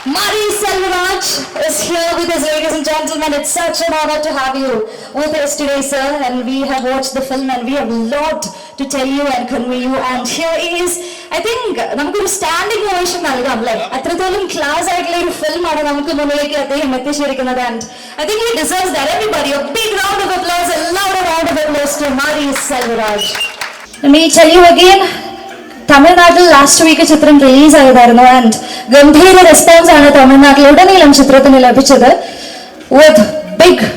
Mari Selvaraj is here with us, ladies and gentlemen. It's such an honor to have you with us today, sir. And we have watched the film and we have a lot to tell you and convey you. And here is, I think, നമുക്കൊരു standing ovation നൽകാം അല്ലേ? അത്രത്തോളം class ആയിട്ടുള്ള ഒരു ഫിലിമാണ് നമുക്ക് മുന്നിലേക്ക് അദ്ദേഹം എത്തിച്ചിരിക്കുന്നത്. And I think he deserves that. Everybody, a big round of applause, a loud round of applause to Mari Selvaraj. Let me tell you again. തമിഴ്നാട്ടിൽ ലാസ്റ്റ് വീക്ക് ചിത്രം റിലീസ് ആയതായിരുന്നു ആൻഡ് ഗംഭീര റെസ്പോൺസ് ആണ് തമിഴ്നാട്ടിലുടനീളം ചിത്രത്തിന് ലഭിച്ചത് with big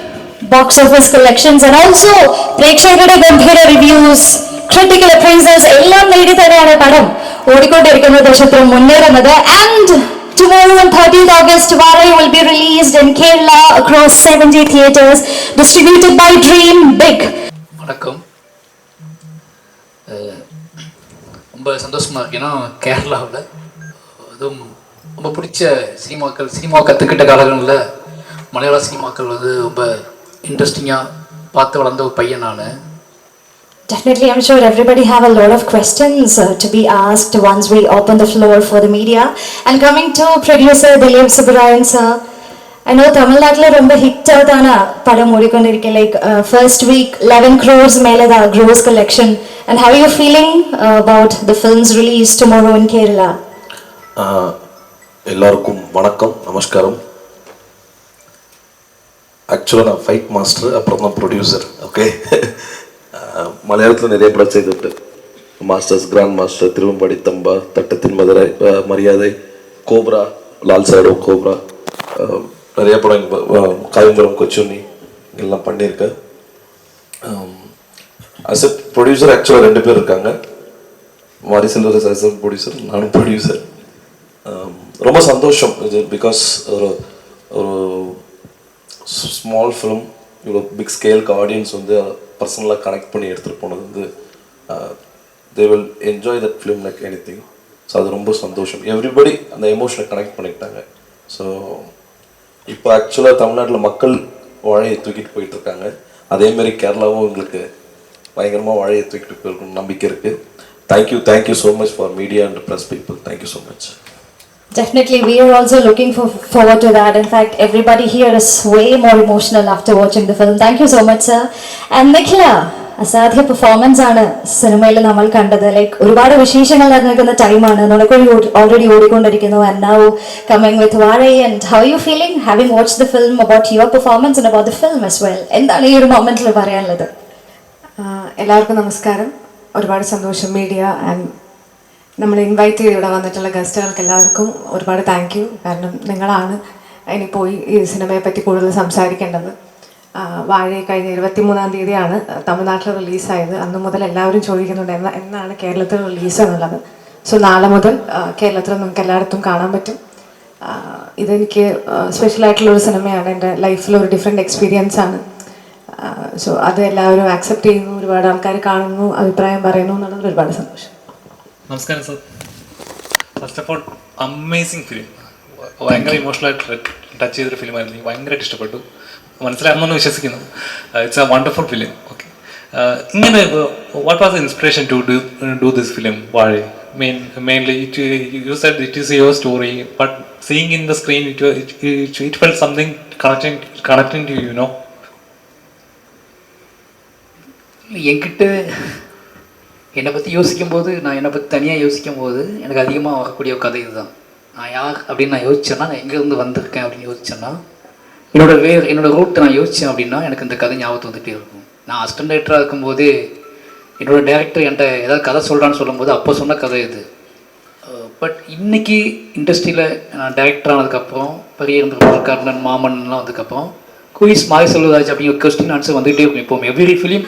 box office collections and also പ്രേക്ഷകരുടെ ഗംഭീര റിവ്യൂസ് ക്രിട്ടിക്കൽ അപ്രൈസൽസ് എല്ലാം നേടി തന്നെയാണ് പടം ഓടിക്കൊണ്ടിരിക്കുന്നത്, ചിത്രം മുന്നേറുന്നത്. And tomorrow on 30th August Varai will be released in Kerala across 70 theatres, distributed by Dream Big. வணக்கம். ரொம்ப சந்தோஷமாக இருக்கு. ஏன்னா கேரளாவில் அதுவும் ரொம்ப பிடிச்ச சினிமா கற்றுக்கிட்ட காலங்களில் மலையாள சினிமாக்கள் ரொம்ப இன்ட்ரெஸ்டிங்காக பார்த்து வளர்ந்த ஒரு பையன் நான். Definitely, I'm sure everybody have a lot of questions to be asked once we open the floor for the media. And coming to producer Dilip Subarayan sir, I know Tamil Nadu romba hit avudana padam odikondirike, like first week 11 crores mele da gross collection. And how are you feeling about the film's release tomorrow in Kerala? எல்லாருக்கும் வணக்கம், நமஸ்காரம். ஆக்சுவலாக நான் fight master, அப்புறம் தான் producer. Okay, மலையாளத்தில் நிறைய படம் செய்துட்டு masters, grand master, Thiruvambady Thamba, தட்டத்தின் மரியாதை, கோப்ரா, லால் சாடோ கோப்ரா, நிறைய படம் காயம்பரம், கொச்சுனி எல்லாம் பண்ணியிருக்கேன். அஸ் எ ப்ரொடியூசர் ஆக்சுவலாக 2 பேர் இருக்காங்க. மாரி செல்வராஜ் அஸ் எ ப்ரொடியூசர், நானும் ப்ரொடியூசர். ரொம்ப சந்தோஷம் இது, பிகாஸ் ஒரு ஸ்மால் ஃபிலிம் இவ்வளோ பிக் ஸ்கேலுக்கு ஆடியன்ஸ் பர்சனலாக கனெக்ட் பண்ணி எடுத்துகிட்டு போனது they will enjoy that film like any thing. So அது ரொம்ப சந்தோஷம். எவ்ரிபடி அந்த எமோஷனை கனெக்ட் பண்ணிக்கிட்டாங்க. ஸோ இப்போ ஆக்சுவலாக தமிழ்நாட்டில் மக்கள் வாழையை தூக்கிட்டு போயிட்டுருக்காங்க. அதேமாரி கேரளாவும் உங்களுக்கு பயங்கரமாக வாழையை தூக்கிட்டு போயிருக்கணும் நம்பிக்கை இருக்குது. Thank you so much for media and press people. Thank you so much. Definitely, we are also looking forward to that. In fact, everybody here is way more emotional after watching the film. Thank you so much, sir. And Nikhila, അസാധ്യ performance ആണ് സിനിമയിൽ നമ്മൾ കണ്ടത്. Like ഒരുപാട് വിശേഷങ്ങൾ നടക്കുന്ന ടൈമാണ്, നമുക്ക് ഓൾറെഡി ഓടിക്കൊണ്ടിരിക്കുന്നു. And now coming with Vaazhai. And how you feeling having watched the film, about your performance and about the film as well? എന്താണ് ഈ ഒരു മൊമെന്റിൽ പറയാനുള്ളത്? എല്ലാവർക്കും നമസ്കാരം. ഒരുപാട് സന്തോഷം മീഡിയ ആൻഡ് നമ്മൾ ഇൻവൈറ്റ് ചെയ്ത് ഇവിടെ വന്നിട്ടുള്ള ഗസ്റ്റുകൾക്ക് എല്ലാവർക്കും ഒരുപാട് താങ്ക് യു. കാരണം നിങ്ങളാണ് ഇനി പോയി ഈ സിനിമയെ പറ്റി കൂടുതൽ സംസാരിക്കേണ്ടത്. വാഴ കഴിഞ്ഞ 23-ാം തീയതിയാണ് തമിഴ്നാട്ടിൽ റിലീസായത്. അന്ന് മുതൽ എല്ലാവരും ചോദിക്കുന്നുണ്ട് എന്നാണ് കേരളത്തിൽ റിലീസ് എന്നുള്ളത്. സോ നാളെ മുതൽ കേരളത്തിൽ നമുക്ക് എല്ലായിടത്തും കാണാൻ പറ്റും. ഇതെനിക്ക് സ്പെഷ്യലായിട്ടുള്ളൊരു സിനിമയാണ്. എൻ്റെ ലൈഫിലൊരു ഡിഫറെൻറ്റ് എക്സ്പീരിയൻസ് ആണ്. സോ അത് എല്ലാവരും ആക്സെപ്റ്റ് ചെയ്യുന്നു, ഒരുപാട് ആൾക്കാർ കാണുന്നു, അഭിപ്രായം പറയുന്നു എന്നുള്ളത് ഒരുപാട് സന്തോഷം. നമസ്കാരം sir. First of all amazing film. ഭയങ്കര ഇമോഷണലായിട്ട് ടച്ച് ചെയ്തൊരു ഫിലിമായിരുന്നു. എനിക്ക് ഭയങ്കരമായിട്ട് ഇഷ്ടപ്പെട്ടു. മനസ്സിലാകുമെന്ന് വിശ്വസിക്കുന്നു. It's a wonderful film. Okay, ഇങ്ങനെ what was inspiration to do this film Vaazhai? Mainly you said it is your story, but seeing in the screen it felt something connecting to you know. என்கிட்ட என்னை பற்றி யோசிக்கும்போது, நான் என்னை பற்றி தனியாக யோசிக்கும்போது எனக்கு அதிகமாக வரக்கூடிய ஒரு கதை இதுதான். நான் யார் அப்படின்னு நான் யோசிச்சேன்னா, நான் எங்கேருந்து வந்திருக்கேன் அப்படின்னு யோசிச்சேன்னா, என்னோட ரூட் நான் யோசித்தேன் அப்படின்னா எனக்கு இந்த கதை ஞாபகத்து வந்துகிட்டே இருக்கும். நான் அசிஸ்டன்ட் டைரக்டராக இருக்கும்போது என்னோடய டேரக்டர் என்கிட்ட ஏதாவது கதை சொல்கிறான்னு சொல்லும்போது அப்போ சொன்ன கதை இது. பட் இன்றைக்கி இண்டஸ்ட்ரியில் நான் டேரக்டர் ஆனதுக்கப்புறம், பெரிய கர்ணன், மாமன்லாம் வந்ததுக்கப்புறம் குயிஸ் மாரி செல்வராஜ் அப்படிங்கிற கொஸ்டின் ஆன்சர் வந்துகிட்டே இருக்கும். இப்போ எவ்ரி ஃபிலிம்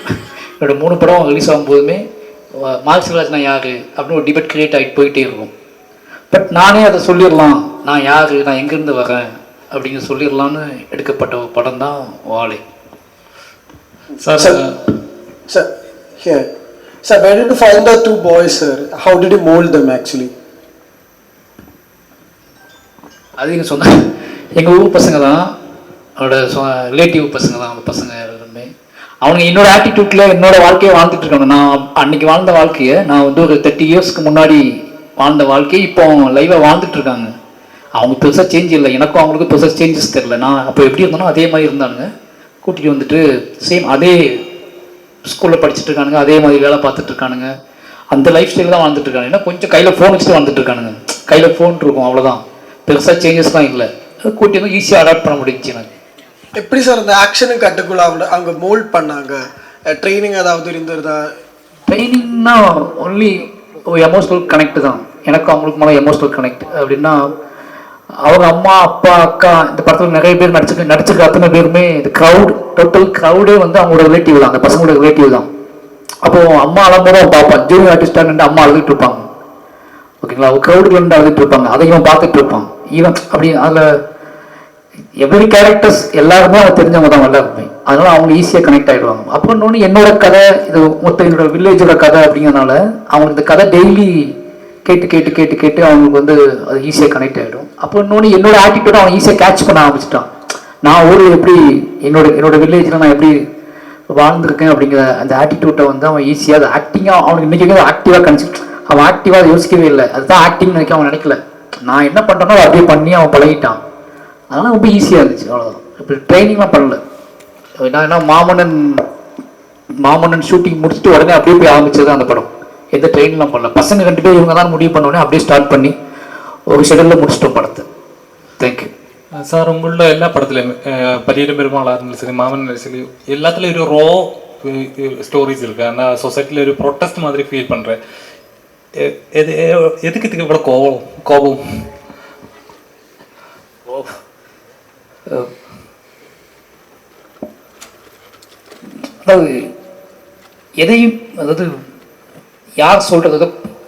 என்னோட 3 படம் ரிலீஸ் ஆகும்போதுமே மாரி செல்வராஜ் நான் யார் அப்படின்னு ஒரு டிபேட் கிரியேட் ஆகிட்டு போயிட்டே இருக்கும். பட் நானே அதை சொல்லிடலாம், நான் யார், நான் எங்கேருந்து வரேன் அப்படிங்கிற சொல்லிடலான்னு எடுக்கப்பட்ட ஒரு படம் தான் வாழை. Sir, where did you find the 2 boys, sir? How did you mold them actually? அது எங்கள் சொந்த எங்கள் ஊர் பசங்க தான், அவனோட ரிலேட்டிவ் பசங்க தான். அவங்க பசங்க எல்லாருமே அவனுங்க என்னோட ஆட்டிடியூட்டில் என்னோட வாழ்க்கையை வாழ்ந்துட்டு இருக்காங்க. நான் அன்னைக்கு வாழ்ந்த வாழ்க்கையை, நான் ஒரு 30 இயர்ஸ்க்கு முன்னாடி வாழ்ந்த வாழ்க்கையை இப்போ லைவாக வாழ்ந்துட்டு இருக்காங்க. அவங்க பெருசாக சேஞ்ச் இல்லை, எனக்கும் அவங்களுக்கும் பெருசாக சேஞ்சஸ் தெரில. நான் அப்போ எப்படி இருந்தேனோ அதே மாதிரி இருந்தானுங்க. கூட்டிகிட்டு வந்துட்டு சேம் அதே ஸ்கூலில் படிச்சுட்டு இருக்கானுங்க, அதே மாதிரி வேலை பார்த்துட்டு இருக்கானுங்க, அந்த லைஃப் ஸ்டைல் தான் வாழ்ந்துட்டு இருக்காங்க. ஏன்னா கொஞ்சம் கையில் ஃபோன் வச்சுட்டு வாழ்ந்துட்டு இருக்கானுங்க. கையில் ஃபோன் இருக்கும், அவ்வளோதான், பெருசாக சேஞ்சஸ்லாம் இல்லை. கூட்டி வந்து ஈஸியாக அடாப்ட் பண்ண முடிஞ்சிச்சு எனக்கு. எப்படி சார் அந்த ஆக்ஷனுக்கு கட்டுக்குள்ள அங்கே மோல்ட் பண்ணாங்க? ட்ரைனிங் ஏதாவது இருந்ததா? ட்ரைனிங்னா ஒன்லி எமோஷ்னல் கனெக்ட் தான், எனக்கு அவங்களுக்கு மேலே எமோஷ்னல் கனெக்ட். அப்படின்னா அவங்க அம்மா அப்பா அக்கா இந்த படத்தில் நிறைய பேர் நடிச்சிருக்க அத்தனை பேருமே இந்த க்ரௌட், டோட்டல் க்ரௌடே வந்து அவங்களோட ரிலேட்டிவ் தான், அந்த பசங்களோட ரிலேட்டிவ் தான். அப்போது அம்மா அலம்போது பார்ப்பான், ஜூனியர் ஆர்டிஸ்டாக நின்று அம்மா அழுதுட்டு இருப்பாங்க, ஓகேங்களா, அவங்க க்ரௌடுக்கு நின்று அழுதுட்டு இருப்பாங்க, அதையும் பார்த்துட்டு இருப்பான். ஈவன் அப்படி அதில் எவ்ரி கேரக்டர்ஸ் எல்லாருமே அவங்க தெரிஞ்சவங்க தான் எல்லாருமே, அதனால அவங்க ஈஸியாக கனெக்ட் ஆகிடுவாங்க. அப்போ இன்னொன்று என்னோட கதை இது மொத்தம் என்னோட வில்லேஜோட கதை அப்படிங்கிறதுனால அவங்களுக்கு இந்த கதை டெய்லி கேட்டு கேட்டு கேட்டு கேட்டு அவங்களுக்கு வந்து அது ஈஸியாக கனெக்ட் ஆகிடும். அப்போ இன்னொன்று என்னோட ஆட்டிடியூட அவன் ஈஸியாக கேட்ச் பண்ண ஆரம்பிச்சிட்டான். நான் ஒரு எப்படி என்னோட வில்லேஜில் நான் எப்படி வாழ்ந்துருக்கேன் அப்படிங்கிற அந்த ஆட்டிடியூட்டை வந்து அவன் ஈஸியாக அது ஆக்டிங்காக அவனுக்கு இன்றைக்கி ஆக்டிவாக கணிச்சு அவன் ஆக்டிவாக அதை யோசிக்கவே இல்லை, அதுதான் ஆக்டிங் நினைக்க அவன் நினைக்கல. நான் என்ன பண்ணுறேனோ அதை அப்படியே பண்ணி அவன் பழகிட்டான், அதெல்லாம் ரொம்ப ஈஸியாக இருந்துச்சு, அவ்வளோதான். இப்போ ட்ரைனிங்லாம் பண்ணல. நான் என்ன மாமன்னன் ஷூட்டிங் முடிச்சுட்டு உடனே அப்படியே போய் ஆரம்பிச்சது அந்த படம், எந்த ட்ரெயின்லாம் பண்ணல. பசங்க 2 பேர் இவங்க தான் முடிவு பண்ணோடனே அப்படியே ஸ்டார்ட் பண்ணி ஒரு ஷெடியூலில் முடிச்சிட்டோம் படத்தை. Thank you sir. உங்களோட எல்லா படத்துலையும் பரியரும் பெருமாளாக இருந்தாலும் சரி, மாமன் சரி, எல்லாத்துலேயும் ஒரு ரோ ஸ்டோரிஸ் இருக்கு. ஆனால் சொசைட்டியில் ஒரு ப்ரொட்டஸ்ட் மாதிரி ஃபீல் பண்ணுறேன். எதுக்கு இவ்வளோ கோபம்? அதாவது எதையும், அதாவது யார் சொல்கிறது,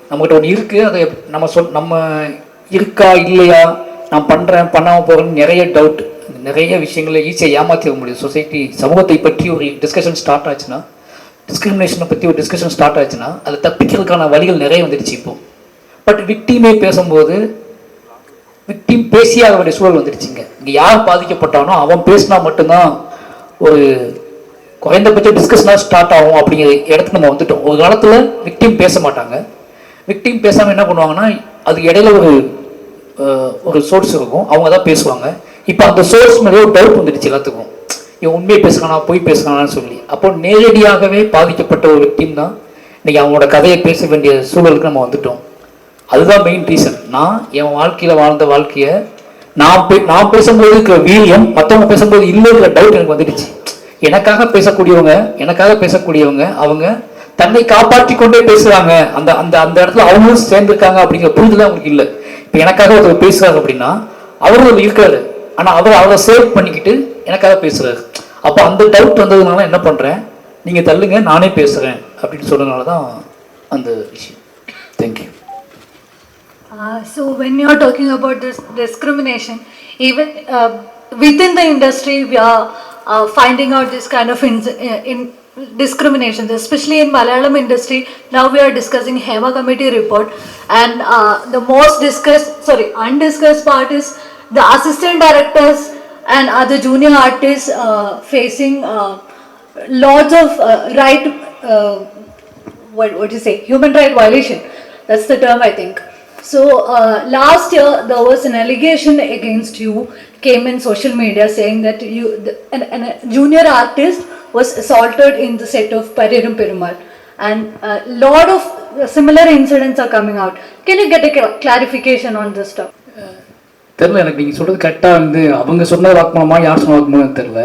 நம்மகிட்ட ஒன்று இருக்குது, அதை நம்ம இருக்கா இல்லையா, நான் பண்ணுறேன் பண்ணாமல் போகிறேன்னு நிறைய டவுட், நிறைய விஷயங்களை ஈஸியாக ஏமாற்றிட முடியும். சொசைட்டி சமூகத்தை பற்றி ஒரு டிஸ்கஷன் ஸ்டார்ட் ஆச்சுன்னா, டிஸ்கிரிமினேஷனை பற்றி ஒரு டிஸ்கஷன் ஸ்டார்ட் ஆச்சுன்னா அதை தப்பிக்கிறதுக்கான வழிகள் நிறைய வந்துடுச்சு இப்போ. பட் விக்டீமே பேசும்போது விக்டீம் பேசியாக வேண்டிய சூழல் வந்துடுச்சுங்க. இங்கே யார் பாதிக்கப்பட்டானோ அவன் பேசினா மட்டும்தான் ஒரு குறைந்தபட்ச டிஸ்கஷனாக ஸ்டார்ட் ஆகும் அப்படிங்கிற இடத்துக்கு நம்ம வந்துட்டோம். ஒரு காலத்தில் விக்டீம் பேச மாட்டாங்க, விக்டீம் பேசாமல் என்ன பண்ணுவாங்கன்னா அது இடையில ஒரு சோர்ஸ் இருக்கும், அவங்க தான் பேசுவாங்க. இப்போ அந்த சோர்ஸ் மேலே ஒரு டவுட் வந்துடுச்சு எல்லாத்துக்கும், இவன் உண்மையை பேசுகிறானா போய் பேசுகிறானான்னு சொல்லி. அப்போ நேரடியாகவே பாதிக்கப்பட்ட ஒரு விக்டீம் தான் இன்னைக்கு அவங்களோட கதையை பேச வேண்டிய சூழலுக்கு நம்ம வந்துட்டோம். அதுதான் மெயின் ரீசன். நான் என் வாழ்க்கையில் வாழ்ந்த வாழ்க்கையை நான் பேசும்போது இருக்கிற வீரியம் மற்றவங்க பேசும்போது இல்லைங்கிற டவுட் எனக்கு வந்துடுச்சு. எனக்காக பேசக்கூடியவங்க அவங்க தன்னை காப்பாற்றி கொண்டே பேசுறாங்க, அந்த அந்த அந்த இடத்துல அவங்களும் சேர்ந்துருக்காங்க அப்படிங்கிற புரிதல் அவங்களுக்கு இல்லை. இப்போ எனக்காக ஒருத்தர் பேசுறாரு அப்படின்னா அவரும் இருக்காரு, ஆனால் அவரை சேவ் பண்ணிக்கிட்டு எனக்காக பேசுறாரு. அப்போ அந்த டவுட் வந்ததுனால என்ன பண்ணுறேன், நீங்கள் தள்ளுங்க நானே பேசுகிறேன் அப்படின்னு சொன்னதுனால தான் அந்த விஷயம். Thank you. So when you're talking about this discrimination, even within the industry we are finding out this kind of in discriminations, especially in Malayalam industry. Now we are discussing Hema committee report, and the most undiscussed part is the assistant directors and other junior artists facing lots of human right violation. That's the term, I think. So last year there was an allegation against you came in social media saying that a junior artist was assaulted in the set of Pariyarum Perumal, and a lot of similar incidents are coming out. Can you get a clarification on this stuff? தெரில, எனக்கு நீங்கள் சொல்கிறது கரெக்டாக வந்து அவங்க சொன்னது வாக்குமூலமா யார் சொன்ன வாக்குமூலம் தெரில.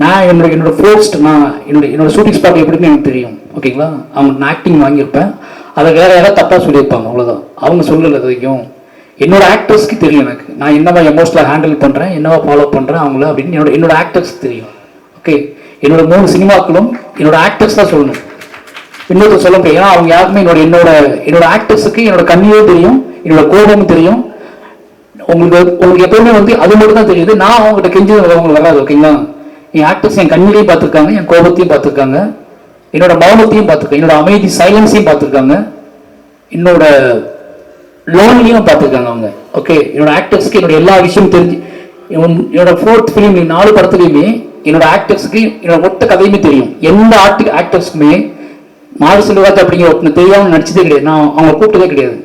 நான் என்னோட ஃபோர்ஸ்ட் நான் என்னோட ஷூட்டிங் ஸ்பாட் எப்படின்னு எனக்கு தெரியும், ஓகேங்களா. நான் ஆக்டிங் வாங்கியிருப்பேன், அதை வேற யாராவது தப்பாக சொல்லியிருப்பாங்க, அவ்வளோதான். அவங்க சொல்லலை இது வரைக்கும். என்னோட ஆக்டர்ஸ்க்கு தெரியும் எனக்கு நான் என்னவா எமோஷனலாக ஹேண்டில் பண்ணுறேன், என்னவா ஃபாலோ பண்ணுறேன் அவங்கள அப்படின்னு என்னோட ஆக்டர்ஸ்க்கு தெரியும். ஓகே, என்னோட 3 சினிமாக்களும் என்னோட ஆக்டர்ஸ் தான் சொல்லணும், இன்னொருத்தர் சொல்ல முடியும். ஏன்னா அவங்க யாருக்குமே என்னோட ஆக்டர்ஸுக்கு என்னோட கண்ணியும் தெரியும், என்னோட கோபமும் தெரியும். உங்களுக்கு எப்பவுமே வந்து அது மட்டும் தான் தெரியுது. நான் அவங்ககிட்ட கெஞ்சது அவங்களுக்கு வராது, ஓகேங்களா. என் ஆக்டர்ஸ் என் கண்ணிலையும் பார்த்துருக்காங்க, என் கோபத்தையும் பார்த்துருக்காங்க, என்னோட மௌனத்தையும் பார்த்துருக்காங்க, என்னோட அமைதி சைலன்ஸையும் பார்த்துருக்காங்க, என்னோட லோன்லையும் பார்த்துருக்காங்க அவங்க. ஓகே, என்னோட ஆக்டர்ஸ்க்கு என்னோட எல்லா விஷயமும் தெரிஞ்சு என்னோட 4th ஃபிலிம் 4 படத்துலையுமே என்னோட ஆக்டர்ஸ்க்கு என்னோட மொத்த கதையுமே தெரியும். எந்த ஆக்டர்ஸ்க்குமே மாறு செல்வாத்து அப்படிங்கிற ஒன்று தெரியாமல் நடிச்சதே கிடையாது, நான் அவங்க கூப்பிட்டதே கிடையாது.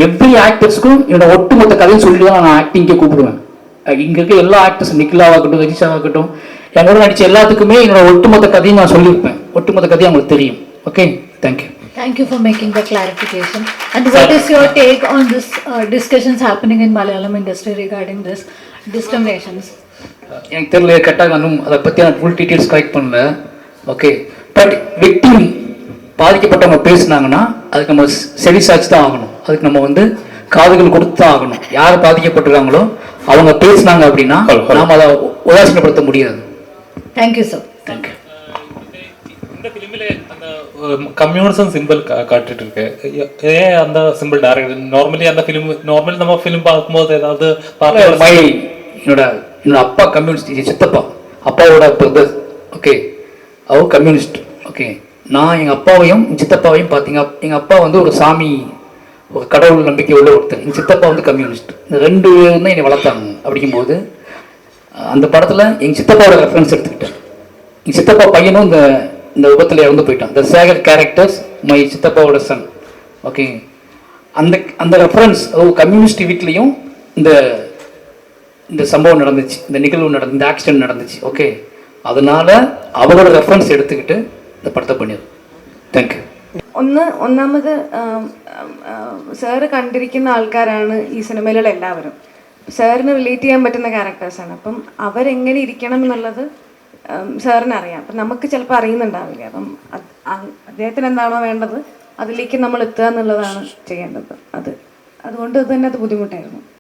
எவ்ரி ஆக்டர்ஸ்க்கும் என்னோட ஒட்டுமொத்த கதையும் சொல்லிட்டு தான் நான் ஆக்டிங்கே கூப்பிடுவேன். இங்கே இருக்க எல்லா ஆக்டர்ஸ் நிக்கிலாவாகட்டும், ரஜிஷாவாகட்டும், என்னோட நடிச்ச எல்லாத்துக்குமே என்னோட ஒட்டுமொத்த கதையும் நான் சொல்லியிருப்பேன். ஒட்டுமொத்த கதையும் அவங்களுக்கு தெரியும். Okay, thank you. Thank you for making the clarification. And what is your take on this discussions happening in Malayalam industry regarding this discriminations? எனக்கு தெரியல, கரெக்டாக இன்னும் அதை பற்றி நான் ஃபுல் டீட்டெயில்ஸ் கலெக்ட் பண்ணல. ஓகே, பட் விக்டிம் பாதிக்கப்பட்டவங்க பேசுனாங்கன்னா அதுக்கு நம்ம செவி சாட்சி தான் ஆகணும். அதுக்கு நம்ம வந்து காதுகள் கொடுத்து தான் ஆகணும். யார் பாதிக்கப்பட்டிருக்காங்களோ அவங்க பேசுனாங்க அப்படின்னா நாம் அதை உதாசீனப்படுத்த முடியாது. Thank you, sir. தேங்க்யூ. இந்த ஃபிலிமில் அந்த கம்யூனிசம் சிம்பிள் காட்டிட்டு இருக்கு. ஏன் அந்த சிம்பிள் டைரக்ட்? நார்மலி அந்த நார்மலி நம்ம ஃபிலிம் பார்க்கும்போது ஏதாவது என்னோட அப்பா கம்யூனிஸ்ட், சித்தப்பா அப்பாவோட பிரதர். ஓகே, அவர் கம்யூனிஸ்ட். ஓகே, நான் எங்கள் அப்பாவையும் சித்தப்பாவையும் பார்த்தீங்க, எங்கள் அப்பா வந்து ஒரு சாமி, ஒரு கடவுள் நம்பிக்கை உள்ள ஒருத்தர். எங்கள் சித்தப்பா வந்து கம்யூனிஸ்ட். இந்த 2 பேரும் தான் என்னை வளர்த்தாங்க. அப்படிங்கும்போது அந்த படத்தில் எங்கள் சித்தப்பாவோட ரெஃபரன்ஸ் எடுத்துக்கிட்டேன். எங்கள் சித்தப்பா பையனும் இந்த விபத்தில் இறந்து போயிட்டான். இந்த சேகர் கேரக்டர்ஸ் மை சித்தப்பாவோட சன். ஓகே, அந்த ரெஃபரன்ஸ் கம்யூனிஸ்ட் வீட்லேயும் இந்த சம்பவம் நடந்துச்சு, இந்த நிகழ்வு நடந்து, இந்த ஆக்சிடென்ட் நடந்துச்சு. ஓகே, அதனால அவரோட ரெஃபரன்ஸ் எடுத்துக்கிட்டு இந்த படத்தை பண்ணிடுது. Thank you. ഒന്നാമത് സാറ് കണ്ടിരിക്കുന്ന ആൾക്കാരാണ് ഈ സിനിമയിലുള്ള എല്ലാവരും. സാറിന് റിലേറ്റ് ചെയ്യാൻ പറ്റുന്ന ക്യാരക്ടേഴ്സാണ്. അപ്പം അവരെങ്ങനെ ഇരിക്കണം എന്നുള്ളത് സാറിന് അറിയാം. അപ്പം നമുക്ക് ചിലപ്പോൾ അറിയുന്നുണ്ടാവില്ല. അപ്പം അദ്ദേഹത്തിന് എന്താണോ വേണ്ടത് അതിലേക്ക് നമ്മൾ എത്തുക എന്നുള്ളതാണ് ചെയ്യേണ്ടത്. അതുകൊണ്ട് തന്നെ അത് ബുദ്ധിമുട്ടായിരുന്നു.